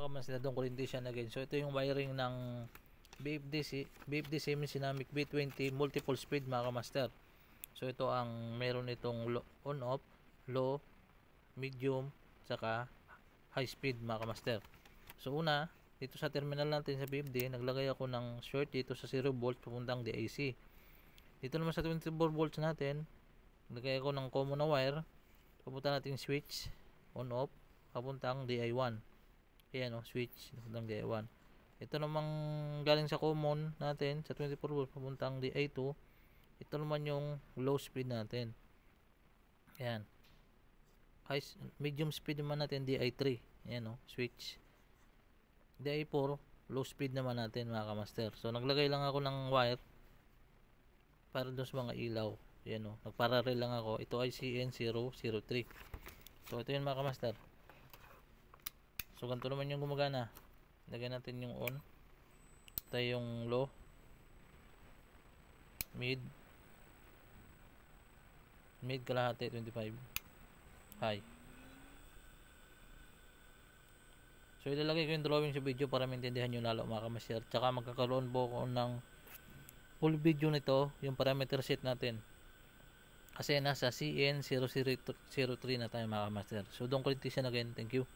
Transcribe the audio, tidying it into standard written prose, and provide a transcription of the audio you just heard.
kamaster, doon ko rin siya again. So ito yung wiring ng BFD Semi-Dynamic B20 multiple speed mga kamaster. So ito ang meron itong on off, low, medium, saka high speed mga kamaster. So una, dito sa terminal natin sa BFD, naglagay ako ng short dito sa 0 volts papuntang DAC. Dito naman sa 24 volts natin, naglagay ako ng common na wire papunta natin switch on off papuntang DI1. Ayan o, switch papuntang DI1. Ito namang galing sa common natin sa 24 volts papuntang DI2. Ito naman yung low speed natin. Ayan. Medium speed naman natin DI3. Ayan o, switch. DI4 low speed naman natin mga kamaster. So naglagay lang ako ng wire para doon sa mga ilaw. Ayan o, nagparallel lang ako. Ito ay CN003. So ito yun mga kamaster. So ganito naman yung gumagana. Lagyan natin yung on. Ito yung low, mid kalahati 25, high. So ilalagay ko yung drawing sa video para maintindihan nyo lalo mga kamaster. Tsaka magkakaroon po ako ng full video nito, yung parameter set natin. Kasi nasa CN003 na tayo mga kamaster. So don't click this again. Thank you.